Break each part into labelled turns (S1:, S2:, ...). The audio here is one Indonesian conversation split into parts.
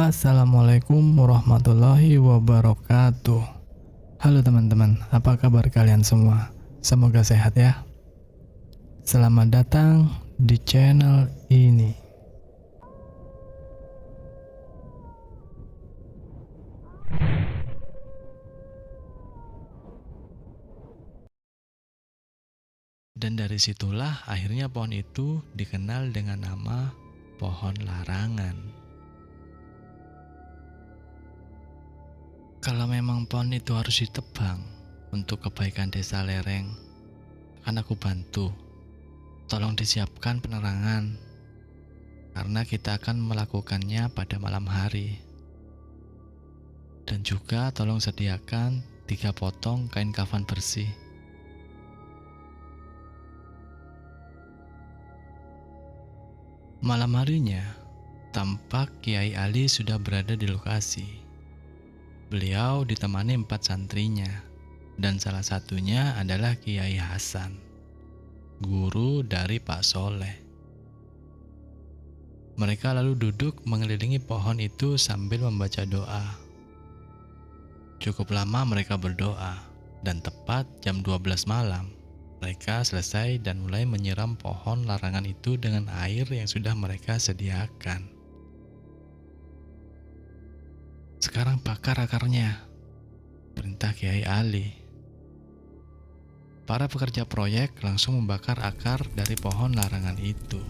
S1: Assalamualaikum warahmatullahi wabarakatuh. Halo teman-teman, apa kabar kalian semua? Semoga sehat ya. Selamat datang di channel ini. Dan dari situlah akhirnya pohon itu dikenal dengan nama pohon larangan. Kalau memang pohon itu harus ditebang untuk kebaikan desa lereng, akan aku bantu. Tolong disiapkan penerangan, karena kita akan melakukannya pada malam hari. Dan juga tolong sediakan 3 potong kain kafan bersih. Malam harinya, tampak Kiai Ali sudah berada di lokasi. Beliau ditemani 4 santrinya, dan salah satunya adalah Kiai Hasan, guru dari Pak Soleh. Mereka lalu duduk mengelilingi pohon itu sambil membaca doa. Cukup lama mereka berdoa, dan tepat jam 12 malam, mereka selesai dan mulai menyiram pohon larangan itu dengan air yang sudah mereka sediakan. Sekarang bakar akarnya, perintah Kiai Ali. Para pekerja proyek langsung membakar akar dari pohon larangan itu.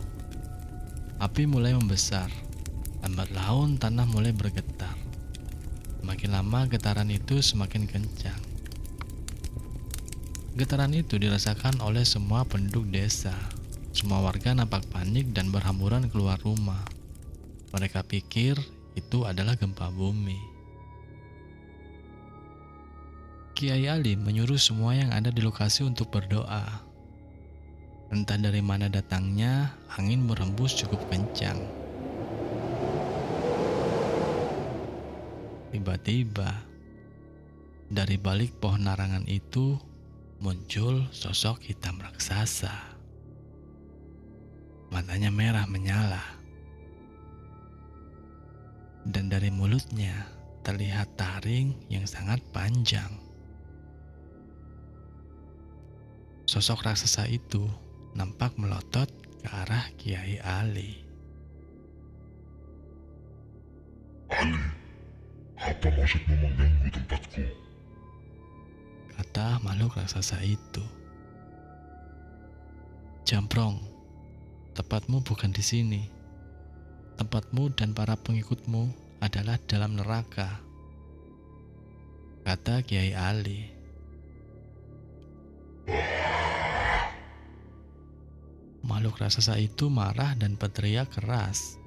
S1: Api mulai membesar, lambat laun tanah mulai bergetar. Semakin lama getaran itu semakin kencang. Getaran itu dirasakan oleh semua penduduk desa. Semua warga nampak panik dan berhamburan keluar rumah. Mereka pikir itu adalah gempa bumi. Kiai Ali menyuruh semua yang ada di lokasi untuk berdoa. Entah dari mana datangnya, angin berembus cukup kencang. Tiba-tiba, dari balik pohon larangan itu muncul sosok hitam raksasa. Matanya merah menyala. Dan dari mulutnya terlihat taring yang sangat panjang. Sosok raksasa itu nampak melotot ke arah Kiai Ali.
S2: Ali, apa maksudmu mengganggu tempatku?
S1: Kata makhluk raksasa itu. Jamprong, tempatmu bukan di sini. Tempatmu dan para pengikutmu adalah dalam neraka, kata Kiai Ali. Makhluk raksasa itu marah dan berteriak keras.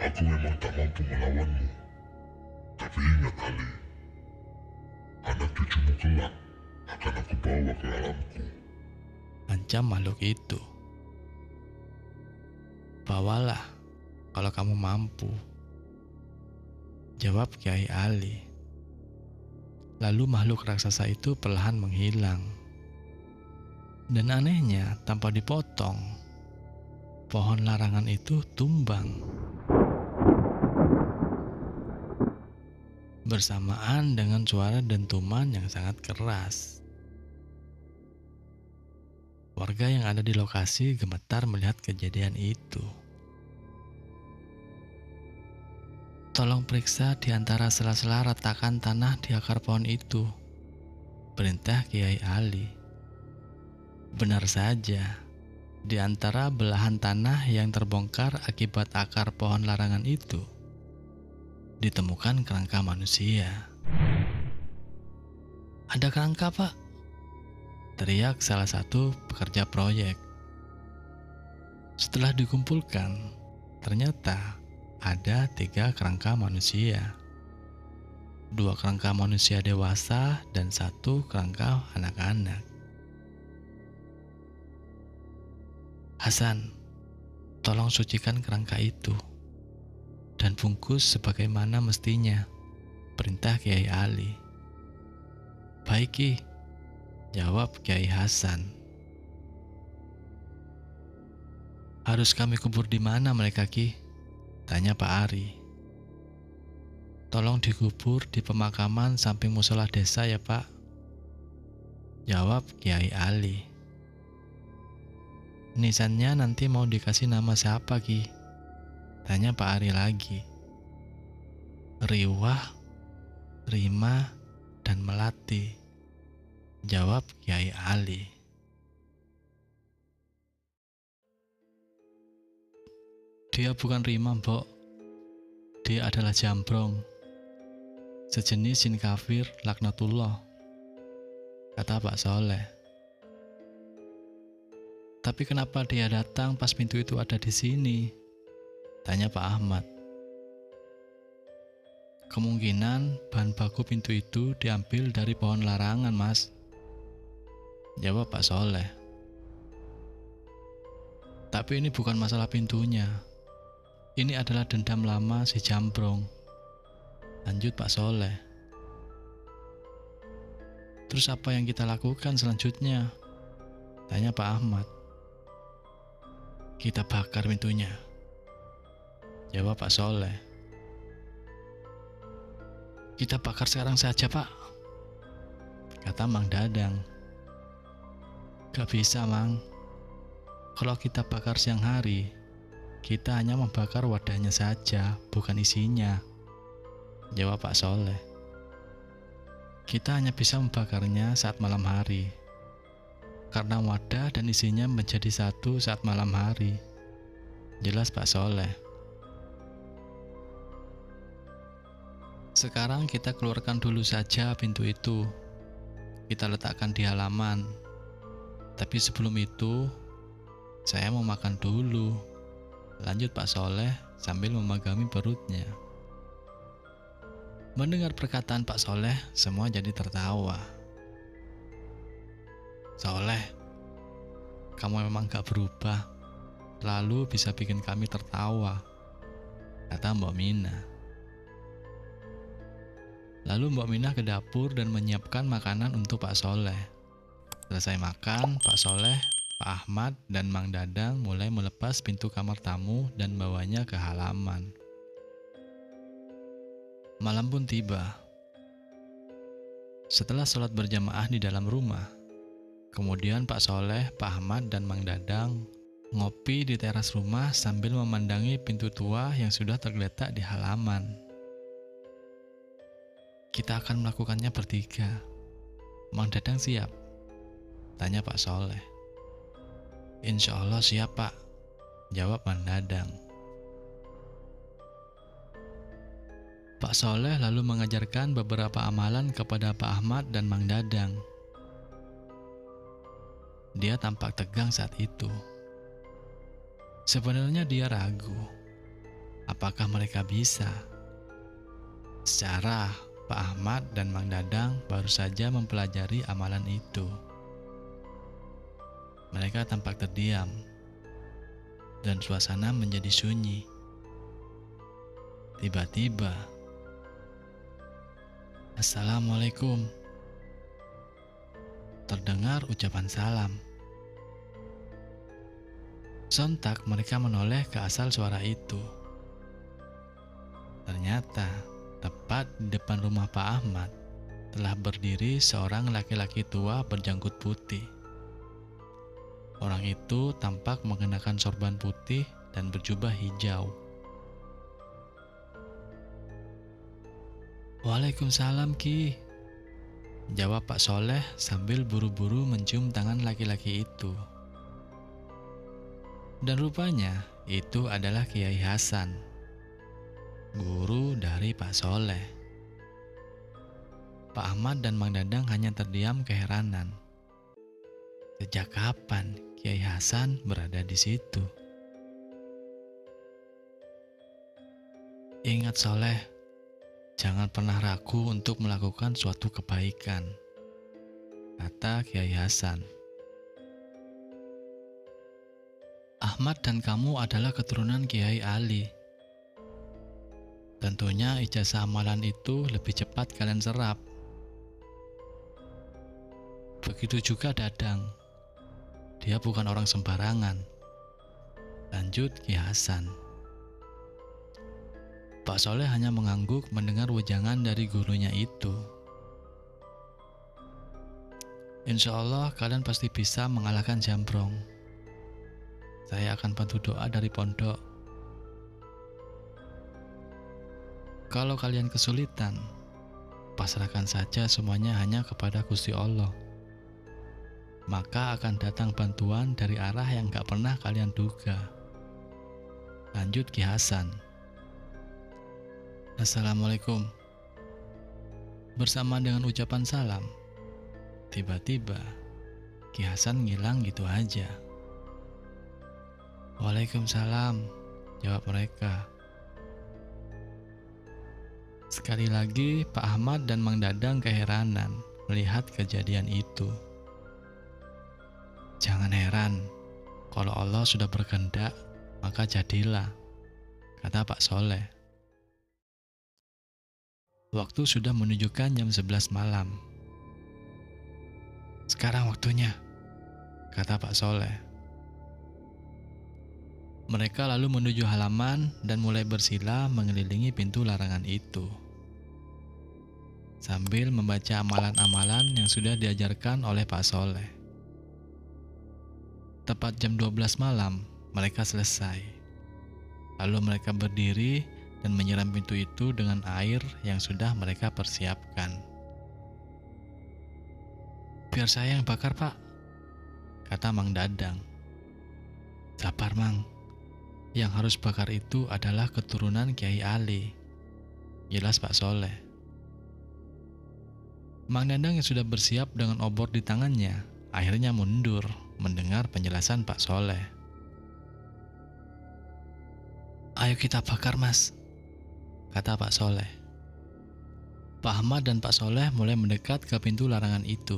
S2: Aku memang tak mampu melawanmu. Tapi ingat Ali, anak cucumu kelak akan aku bawa ke alamku.
S1: Ancam makhluk itu. Bawalah kalau kamu mampu, jawab Kiai Ali. Lalu makhluk raksasa itu perlahan menghilang. Dan anehnya, tanpa dipotong, pohon larangan itu tumbang. Bersamaan dengan suara dentuman yang sangat keras. Warga yang ada di lokasi gemetar melihat kejadian itu. Tolong periksa di antara sela-sela retakan tanah di akar pohon itu, perintah Kiai Ali. Benar saja, di antara belahan tanah yang terbongkar akibat akar pohon larangan itu, ditemukan kerangka manusia. Ada kerangka, Pak? Teriak salah satu pekerja proyek. Setelah dikumpulkan, ternyata ada 3 kerangka manusia. 2 kerangka manusia dewasa dan 1 kerangka anak-anak. Hasan, tolong sucikan kerangka itu dan bungkus sebagaimana mestinya, perintah Kiai Ali. Baik, Ki, jawab Kiai Hasan. Harus kami kubur di mana mereka, Ki? Tanya Pak Ari. Tolong dikubur di pemakaman samping musola desa ya Pak. Jawab Kiai Ali. Nisannya nanti mau dikasih nama siapa Ki? Tanya Pak Ari lagi. Riwah, Rima, dan Melati. Jawab Kiai Ali. Dia bukan Rima, Mbok. Dia adalah Jambrong. Sejenis jin kafir laknatullah, kata Pak Soleh. Tapi kenapa dia datang pas pintu itu ada di sini? Tanya Pak Ahmad. Kemungkinan bahan baku pintu itu diambil dari pohon larangan, Mas. Jawab Pak Soleh. Tapi ini bukan masalah pintunya. Ini adalah dendam lama si Jambrong. Lanjut Pak Soleh. Terus apa yang kita lakukan selanjutnya? Tanya Pak Ahmad. Kita bakar pintunya. Jawab Pak Soleh. Kita bakar sekarang saja Pak, kata Mang Dadang. Gak bisa Mang. Kalau kita bakar siang hari, kita hanya membakar wadahnya saja, bukan isinya. Jawab Pak Soleh. Kita hanya bisa membakarnya saat malam hari, karena wadah dan isinya menjadi satu saat malam hari. Jelas Pak Soleh. Sekarang kita keluarkan dulu saja pintu itu. Kita letakkan di halaman. Tapi sebelum itu, saya mau makan dulu. Lanjut Pak Soleh sambil memegami perutnya. Mendengar perkataan Pak Soleh, semua jadi tertawa. Soleh, kamu memang gak berubah. Lalu bisa bikin kami tertawa, kata Mbak Mina. Lalu Mbak Mina ke dapur dan menyiapkan makanan untuk Pak Soleh. Selesai makan, Pak Soleh, Pak Ahmad, dan Mang Dadang mulai melepas pintu kamar tamu dan bawanya ke halaman. Malam pun tiba. Setelah sholat berjamaah di dalam rumah, kemudian Pak Soleh, Pak Ahmad, dan Mang Dadang ngopi di teras rumah sambil memandangi pintu tua yang sudah tergeletak di halaman. Kita akan melakukannya bertiga. Mang Dadang siap? Tanya Pak Soleh. Insya Allah siap Pak, jawab Mang Dadang. Pak Soleh lalu mengajarkan beberapa amalan kepada Pak Ahmad dan Mang Dadang. Dia tampak tegang saat itu. Sebenarnya dia ragu, apakah mereka bisa. Secara Pak Ahmad dan Mang Dadang baru saja mempelajari amalan itu. Mereka tampak terdiam, dan suasana menjadi sunyi. Tiba-tiba, Assalamualaikum. Terdengar ucapan salam. Sontak mereka menoleh ke asal suara itu. Ternyata, tepat di depan rumah Pak Ahmad, telah berdiri seorang laki-laki tua berjanggut putih. Orang itu tampak mengenakan sorban putih dan berjubah hijau. Waalaikumsalam Ki, jawab Pak Soleh sambil buru-buru mencium tangan laki-laki itu. Dan rupanya itu adalah Kiai Hasan, guru dari Pak Soleh. Pak Ahmad dan Mang Dadang hanya terdiam keheranan. Sejak kapan Kiai Hasan berada di situ? Ingat Soleh, jangan pernah ragu untuk melakukan suatu kebaikan, kata Kiai Hasan. Ahmad dan kamu adalah keturunan Kiai Ali. Tentunya ijazah amalan itu lebih cepat kalian serap. Begitu juga Dadang. Dia bukan orang sembarangan. Lanjut Ki Hasan. Pak Soleh hanya mengangguk mendengar wejangan dari gurunya itu. Insya Allah kalian pasti bisa mengalahkan Jambrong. Saya akan bantu doa dari pondok. Kalau kalian kesulitan, pasrahkan saja semuanya hanya kepada Gusti Allah. Maka akan datang bantuan dari arah yang gak pernah kalian duga. Lanjut Ki Hasan. Assalamualaikum. Bersama dengan ucapan salam, tiba-tiba Ki Hasan ngilang gitu aja. Waalaikumsalam, jawab mereka. Sekali lagi Pak Ahmad dan Mang Dadang keheranan melihat kejadian itu. Jangan heran, kalau Allah sudah berkehendak, maka jadilah, kata Pak Soleh. Waktu sudah menunjukkan jam 11 malam. Sekarang waktunya, kata Pak Soleh. Mereka lalu menuju halaman dan mulai bersila mengelilingi pintu larangan itu, sambil membaca amalan-amalan yang sudah diajarkan oleh Pak Soleh. Tepat jam 12 malam, mereka selesai. Lalu mereka berdiri dan menyiram pintu itu dengan air yang sudah mereka persiapkan. Biar saya yang bakar, Pak, kata Mang Dadang. Sabar, Mang. Yang harus bakar itu adalah keturunan Kiai Ali, jelas Pak Soleh. Mang Dadang yang sudah bersiap dengan obor di tangannya, akhirnya mundur mendengar penjelasan Pak Soleh. Ayo kita bakar, Mas, kata Pak Soleh. Pak Ahmad dan Pak Soleh mulai mendekat ke pintu larangan itu.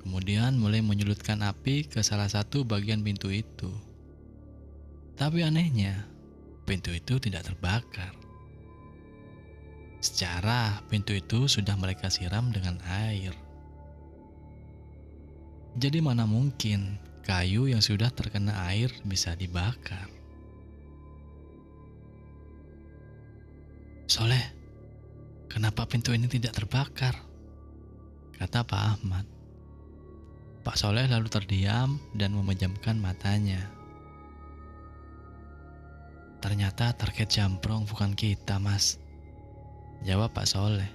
S1: Kemudian mulai menyulutkan api ke salah satu bagian pintu itu. Tapi anehnya, pintu itu tidak terbakar. Secara pintu itu sudah mereka siram dengan air. Jadi mana mungkin kayu yang sudah terkena air bisa dibakar? Soleh, kenapa pintu ini tidak terbakar? Kata Pak Ahmad. Pak Soleh lalu terdiam dan memejamkan matanya. Ternyata target Jambrong bukan kita, Mas, jawab Pak Soleh.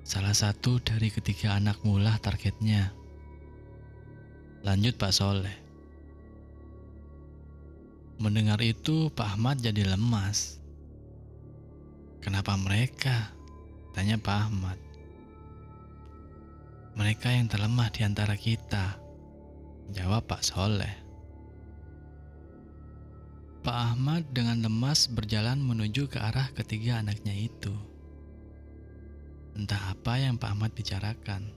S1: Salah satu dari ketiga anakmu lah targetnya, lanjut Pak Soleh. Mendengar itu Pak Ahmad jadi lemas. Kenapa mereka? Tanya Pak Ahmad. Mereka yang terlemah di antara kita, jawab Pak Soleh. Pak Ahmad dengan lemas berjalan menuju ke arah ketiga anaknya itu. Entah apa yang Pak Ahmad bicarakan,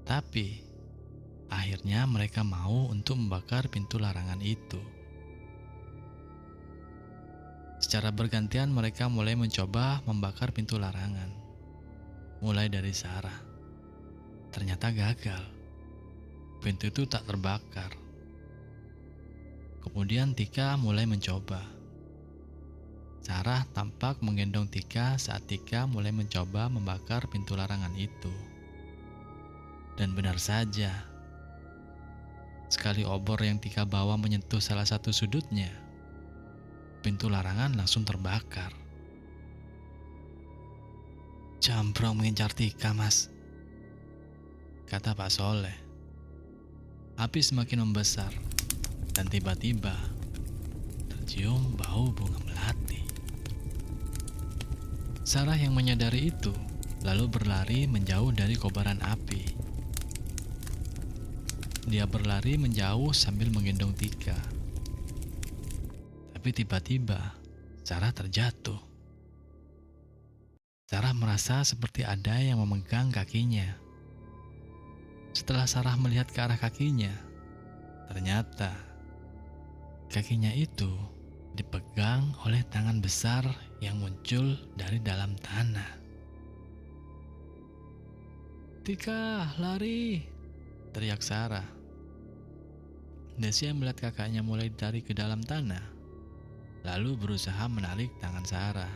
S1: tapi akhirnya mereka mau untuk membakar pintu larangan itu. Secara bergantian mereka mulai mencoba membakar pintu larangan. Mulai dari Sarah. Ternyata gagal. Pintu itu tak terbakar. Kemudian Tika mulai mencoba. Sarah tampak menggendong Tika saat Tika mulai mencoba membakar pintu larangan itu. Dan benar saja, sekali obor yang Tika bawa menyentuh salah satu sudutnya, pintu larangan langsung terbakar. Jambrong mengincar Tika, Mas, kata Pak Soleh. Api semakin membesar dan tiba-tiba tercium bau bunga melati. Sarah yang menyadari itu lalu berlari menjauh dari kobaran api. Dia berlari menjauh sambil menggendong Tika. Tapi tiba-tiba Sarah terjatuh. Sarah merasa seperti ada yang memegang kakinya. Setelah Sarah melihat ke arah kakinya, ternyata kakinya itu dipegang oleh tangan besar yang muncul dari dalam tanah. Tika, lari! Teriak Sarah. Desya melihat kakaknya mulai dari ke dalam tanah. lalu berusaha menarik tangan Sarah.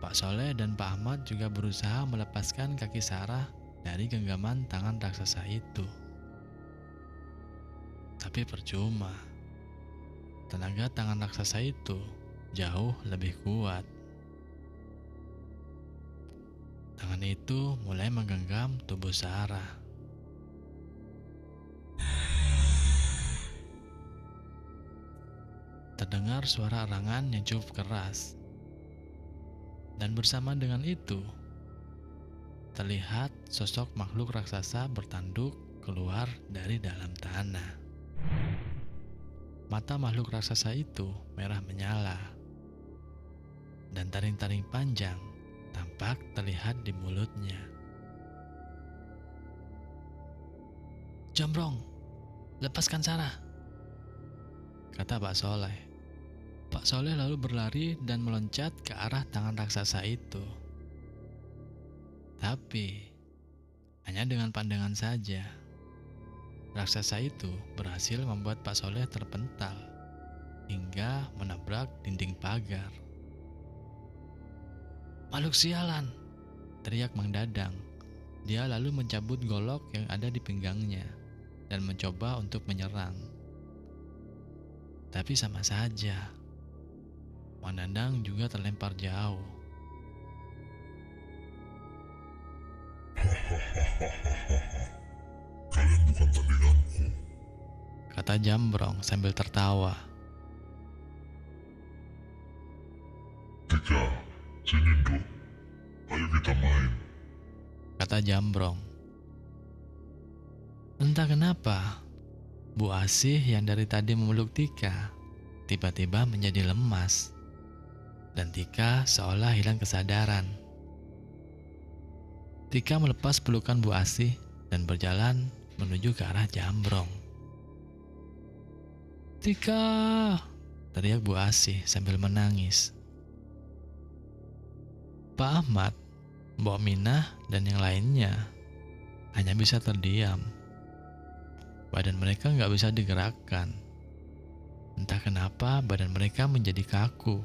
S1: Pak Soleh dan Pak Ahmad juga berusaha melepaskan kaki Sarah dari genggaman tangan raksasa itu. Tapi percuma. Tenaga tangan raksasa itu jauh lebih kuat. Tangan itu mulai menggenggam tubuh Sarah. Terdengar suara arangan yang cukup keras. Dan bersama dengan itu, terlihat sosok makhluk raksasa bertanduk keluar dari dalam tanah. Mata makhluk raksasa itu merah menyala, dan taring-taring panjang tampak terlihat di mulutnya. "Jambrong, lepaskan Sarah," kata Pak Soleh. Pak Soleh lalu berlari dan meloncat ke arah tangan raksasa itu. Tapi, hanya dengan pandangan saja, raksasa itu berhasil membuat Pak Soleh terpental hingga menabrak dinding pagar. "Makhluk sialan!" teriak Mang Dadang. Dia lalu mencabut golok yang ada di pinggangnya dan mencoba untuk menyerang. Tapi sama saja, Mang Dadang juga terlempar jauh.
S2: Kalian bukan tandinganku.
S1: Kata Jambrong sambil tertawa.
S2: Tika, sini Nduk. Ayo kita main.
S1: Kata Jambrong. Entah kenapa, Bu Asih yang dari tadi memeluk Tika tiba-tiba menjadi lemas, dan Tika seolah hilang kesadaran. Tika melepas pelukan Bu Asih dan berjalan menuju ke arah Jambrong. "Tika!" teriak Bu Asih sambil menangis. Pak Ahmad, Mbok Minah, dan yang lainnya hanya bisa terdiam. Badan mereka nggak bisa digerakkan. Entah kenapa badan mereka menjadi kaku.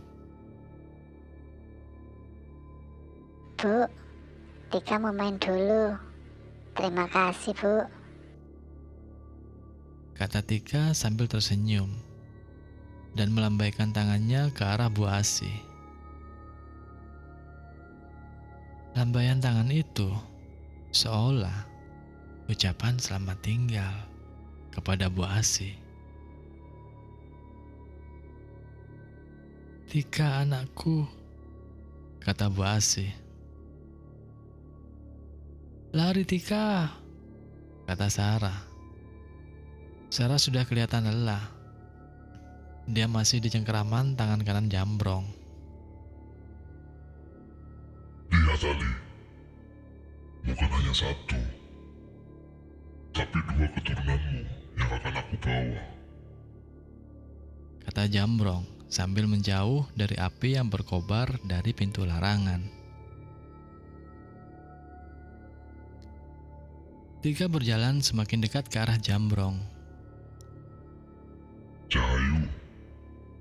S3: "Bu, Tika mau main dulu. Terima kasih, Bu,"
S1: Kata Tika sambil tersenyum dan melambaikan tangannya ke arah Bu Asih. Lambaian tangan itu seolah ucapan selamat tinggal kepada Bu Asih. "Tika anakku," kata Bu Asih. "Lari Tika," kata Sarah. Sarah sudah kelihatan lelah. Dia masih di cengkeraman tangan kanan Jambrong.
S2: Lihat Ali, bukan hanya satu, tapi dua keturunanmu yang akan aku bawa.
S1: Kata Jambrong sambil menjauh dari api yang berkobar dari pintu larangan. Tika berjalan semakin dekat ke arah Jambrong.
S2: Cahayu,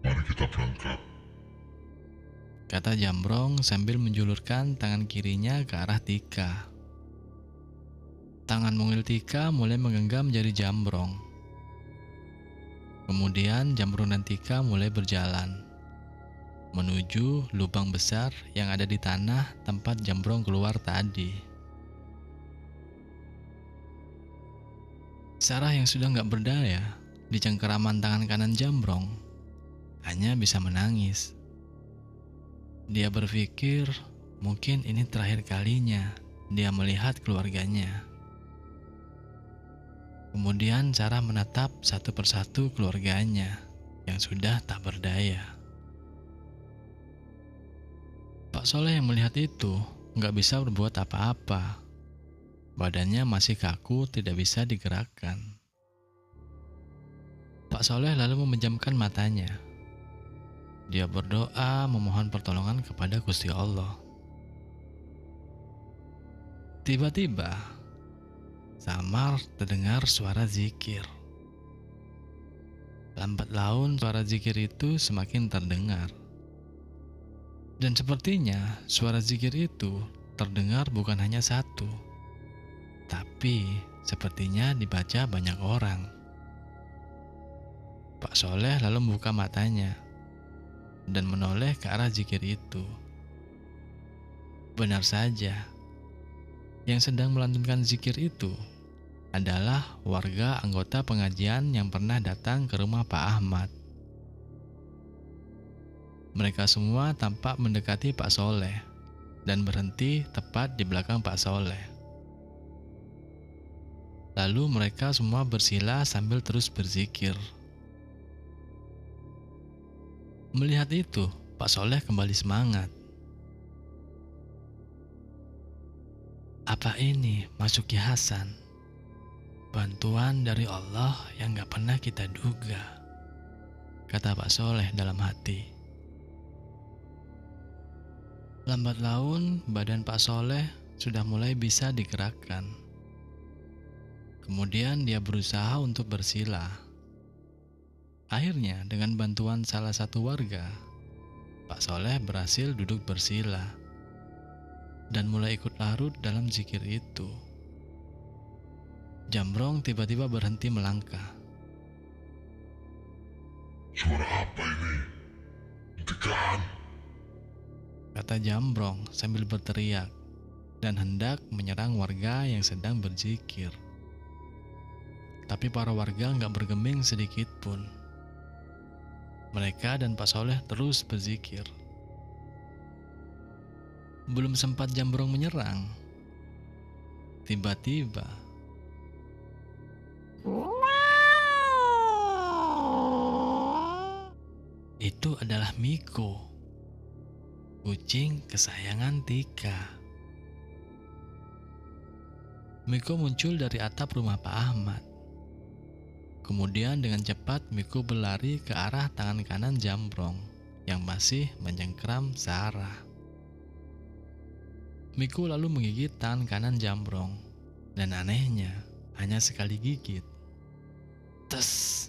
S2: mari kita berangkat.
S1: Kata Jambrong sambil menjulurkan tangan kirinya ke arah Tika. Tangan mungil Tika mulai menggenggam jari Jambrong. Kemudian Jambrong dan Tika mulai berjalan menuju lubang besar yang ada di tanah tempat Jambrong keluar tadi. Sarah yang sudah gak berdaya di cengkeraman tangan kanan Jambrong hanya bisa menangis. Dia berpikir mungkin ini terakhir kalinya dia melihat keluarganya. Kemudian Sarah menatap satu persatu keluarganya yang sudah tak berdaya. Pak Soleh yang melihat itu gak bisa berbuat apa-apa. Badannya masih kaku, tidak bisa digerakkan. Pak Soleh lalu memejamkan matanya. Dia berdoa memohon pertolongan kepada Gusti Allah. Tiba-tiba, samar terdengar suara zikir. Lambat laun suara zikir itu semakin terdengar. Dan sepertinya suara zikir itu terdengar bukan hanya satu, tapi sepertinya dibaca banyak orang. Pak Soleh lalu membuka matanya dan menoleh ke arah zikir itu. Benar saja, yang sedang melantunkan zikir itu adalah warga anggota pengajian yang pernah datang ke rumah Pak Ahmad. Mereka semua tampak mendekati Pak Soleh dan berhenti tepat di belakang Pak Soleh. Lalu mereka semua bersila sambil terus berzikir. Melihat itu, Pak Soleh kembali semangat. Apa ini Masuki Hasan? Bantuan dari Allah yang gak pernah kita duga, kata Pak Soleh dalam hati. Lambat laun badan Pak Soleh sudah mulai bisa digerakkan. Kemudian dia berusaha untuk bersila. Akhirnya dengan bantuan salah satu warga, Pak Soleh berhasil duduk bersila dan mulai ikut larut dalam zikir itu. Jambrong tiba-tiba berhenti melangkah.
S2: Suara apa ini? Hentikan!
S1: Kata Jambrong sambil berteriak dan hendak menyerang warga yang sedang berzikir. Tapi para warga nggak bergeming sedikit pun. Mereka dan Pak Soleh terus berzikir. Belum sempat Jambrong menyerang, tiba-tiba itu adalah Miko, kucing kesayangan Tika. Miko muncul dari atap rumah Pak Ahmad. Kemudian dengan cepat Miko berlari ke arah tangan kanan Jambrong yang masih mencengkram Sarah. Miko lalu menggigit tangan kanan Jambrong, dan anehnya hanya sekali gigit. Tes!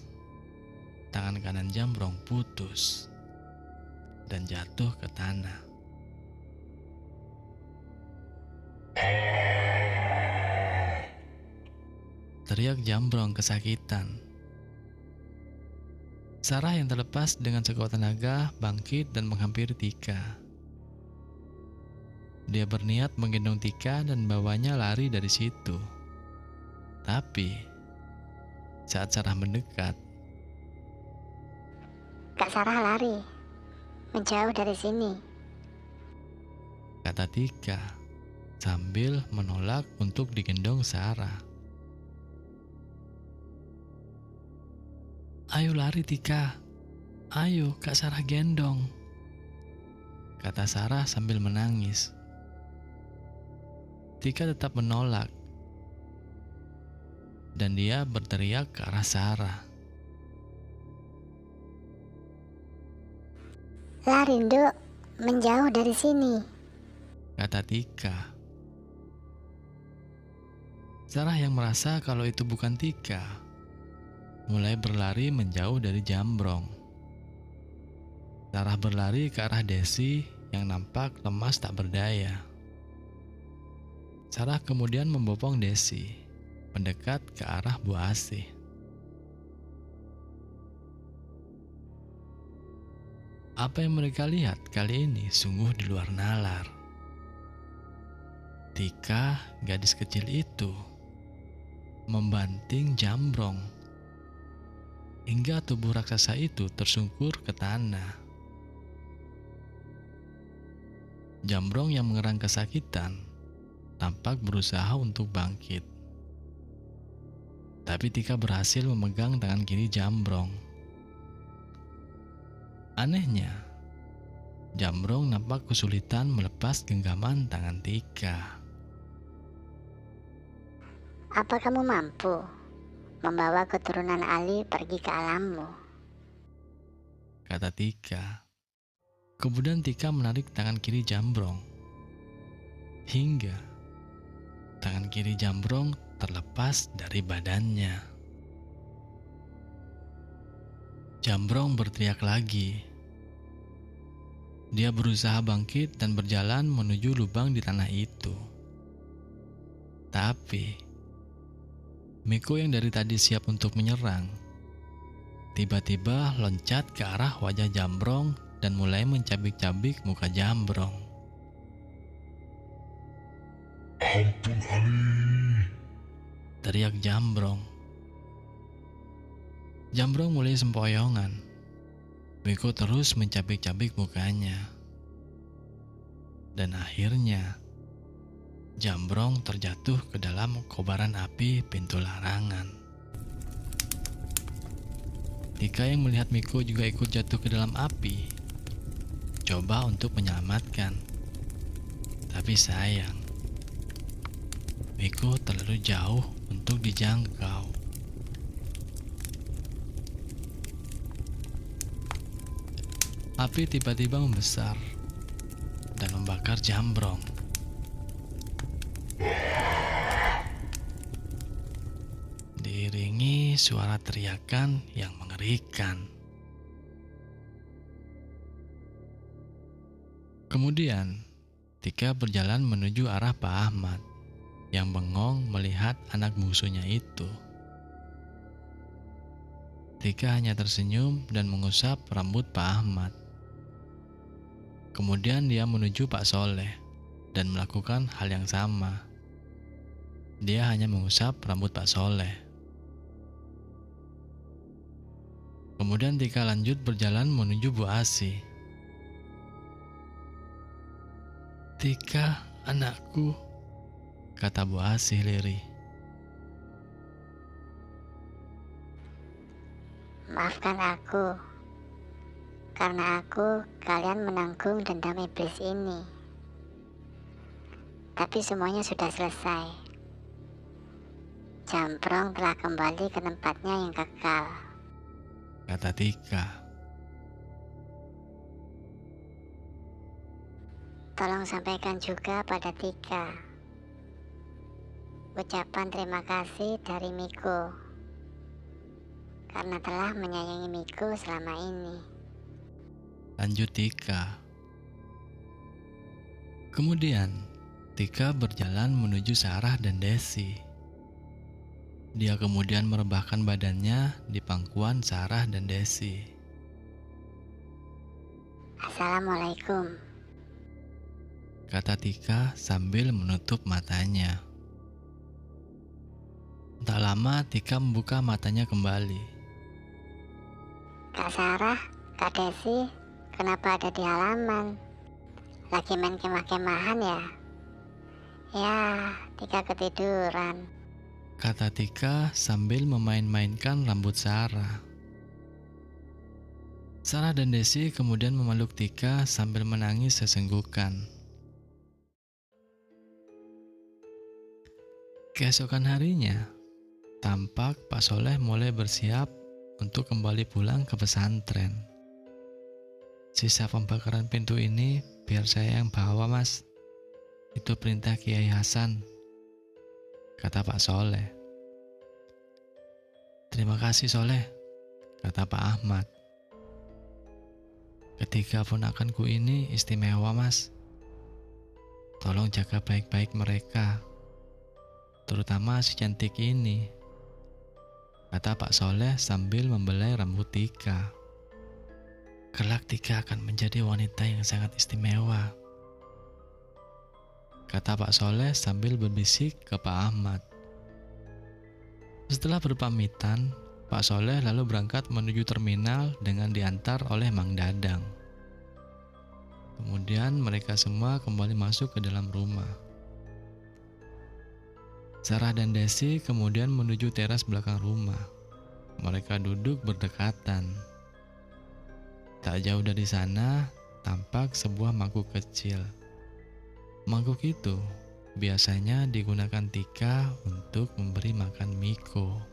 S1: Tangan kanan Jambrong putus dan jatuh ke tanah. Teriak Jambrong kesakitan. Sarah yang terlepas dengan sekuat tenaga bangkit dan menghampiri Tika. Dia berniat menggendong Tika dan bawanya lari dari situ. Tapi saat Sarah mendekat,
S3: Kak Sarah lari, menjauh dari sini.
S1: kata Tika sambil menolak untuk digendong Sarah. Ayo lari Tika, ayo Kak Sarah gendong, kata Sarah sambil menangis. Tika tetap menolak dan dia berteriak ke arah Sarah.
S3: Lari, Nduk, menjauh dari sini,
S1: kata Tika. Sarah yang merasa kalau itu bukan Tika, mulai berlari menjauh dari Jambrong. Sarah berlari ke arah Desi yang nampak lemas tak berdaya. Sarah kemudian membopong Desi, mendekat ke arah Bu Asih. Apa yang mereka lihat kali ini sungguh di luar nalar. Tika, gadis kecil itu, membanting Jambrong hingga tubuh raksasa itu tersungkur ke tanah. Jambrong yang mengerang kesakitan tampak berusaha untuk bangkit. Tapi Tika berhasil memegang tangan kiri Jambrong. Anehnya, Jambrong nampak kesulitan melepas genggaman tangan Tika.
S3: apa kamu mampu membawa keturunan Ali pergi ke alammu?
S1: Kata Tika. Kemudian Tika menarik tangan kiri Jambrong hingga tangan kiri Jambrong terlepas dari badannya. Jambrong berteriak lagi. Dia berusaha bangkit dan berjalan menuju lubang di tanah itu. Tapi, Miko yang dari tadi siap untuk menyerang, tiba-tiba loncat ke arah wajah Jambrong dan mulai mencabik-cabik muka Jambrong.
S2: Ampun Ali.
S1: Teriak Jambrong. Jambrong mulai sempoyongan. Miko terus mencabik-cabik mukanya. Dan akhirnya, Jambrong terjatuh ke dalam kobaran api pintu larangan. Tika yang melihat Miko juga ikut jatuh ke dalam api, coba untuk menyelamatkan. Tapi sayang, Miko terlalu jauh untuk dijangkau. Api tiba-tiba membesar dan membakar Jambrong. Diiringi suara teriakan yang mengerikan. Kemudian, Tika berjalan menuju arah Pak Ahmad yang bengong melihat anak bungsunya itu. Tika hanya tersenyum dan mengusap rambut Pak Ahmad. Kemudian dia menuju Pak Soleh dan melakukan hal yang sama. Dia hanya mengusap rambut Pak Soleh. Kemudian Tika lanjut berjalan menuju Bu Asih. "Tika, anakku," kata Bu Asih lirih.
S3: Maafkan aku, karena kalian menanggung dendam iblis ini. Tapi semuanya sudah selesai. Jambrong telah kembali ke tempatnya yang kekal,
S1: Kata Tika.
S3: Tolong sampaikan juga pada Tika ucapan terima kasih dari Miko karena telah menyayangi Miko selama ini.
S1: Lanjut Tika. Kemudian, Tika berjalan menuju Sarah dan Desi. Dia kemudian merebahkan badannya di pangkuan Sarah dan Desi.
S3: Assalamualaikum.
S1: Kata Tika sambil menutup matanya. Tak lama Tika membuka matanya kembali.
S3: Kak Sarah, Kak Desi, kenapa ada di halaman? Lagi main kemah-kemahan ya? Ya, Tika ketiduran.
S1: Kata Tika sambil memain-mainkan rambut Sarah. Sarah dan Desi kemudian memeluk Tika sambil menangis sesenggukan. Keesokan harinya, tampak Pak Soleh mulai bersiap untuk kembali pulang ke pesantren. "Sisa pembakaran pintu ini biar saya yang bawa, Mas. Itu perintah Kiai Hasan," kata Pak Soleh. "Terima kasih Soleh," kata Pak Ahmad. "Ketiga ponakanku ini istimewa, Mas. Tolong jaga baik-baik mereka, terutama si cantik ini," kata Pak Soleh sambil membelai rambut Tika. "Kelak Tika akan menjadi wanita yang sangat istimewa," kata Pak Soleh sambil berbisik ke Pak Ahmad. Setelah berpamitan, Pak Soleh lalu berangkat menuju terminal dengan diantar oleh Mang Dadang. Kemudian mereka semua kembali masuk ke dalam rumah. Sarah dan Desi kemudian menuju teras belakang rumah. Mereka duduk berdekatan. Tak jauh dari sana, tampak sebuah mangkuk kecil. Mangkuk itu biasanya digunakan Tika untuk memberi makan Miko.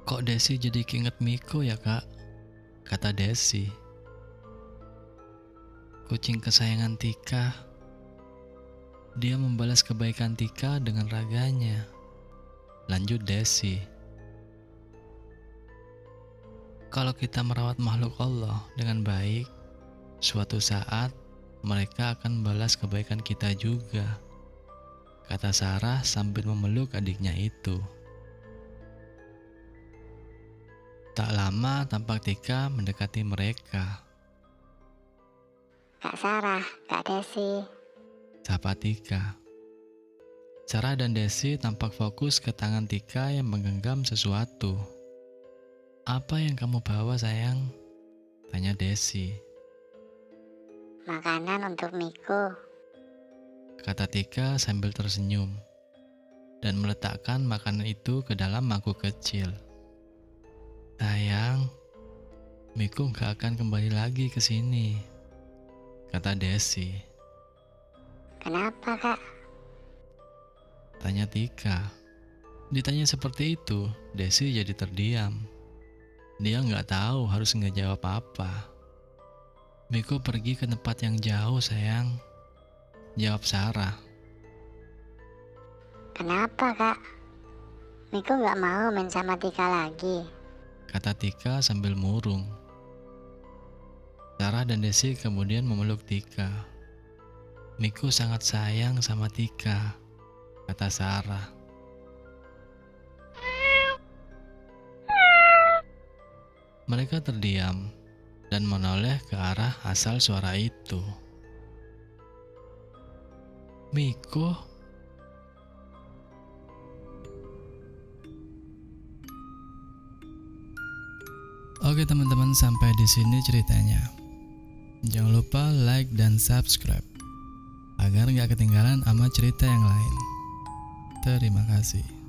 S1: "Kok Desi jadi keinget Miko ya, Kak?" kata Desi. "Kucing kesayangan Tika. Dia membalas kebaikan Tika dengan raganya," lanjut Desi. kalau kita merawat makhluk Allah dengan baik, suatu saat mereka akan balas kebaikan kita juga, kata Sarah sambil memeluk adiknya itu. Tak lama tampak Tika mendekati mereka.
S3: Kak Sarah, Kak Desi.
S1: Sapa Tika. Sarah dan Desi tampak fokus ke tangan Tika yang menggenggam sesuatu. Apa yang kamu bawa, sayang? Tanya Desi.
S3: Makanan untuk Miko.
S1: Kata Tika sambil tersenyum dan meletakkan makanan itu ke dalam mangkuk kecil. Sayang, Miko gak akan kembali lagi ke sini, kata Desi.
S3: Kenapa, Kak?
S1: Tanya Tika. Ditanya seperti itu, Desi jadi terdiam. Dia nggak tahu harus ngejawab apa. Miko pergi ke tempat yang jauh, sayang, jawab Sarah.
S3: Kenapa, Kak? Miko nggak mau main sama Tika lagi.
S1: Kata Tika sambil murung. Sarah dan Desi kemudian memeluk Tika. Miko sangat sayang sama Tika, kata Sarah. Mereka terdiam dan menoleh ke arah asal suara itu. Miko? Oke teman-teman, sampai di sini ceritanya. Jangan lupa like dan subscribe agar nggak ketinggalan sama cerita yang lain. Terima kasih.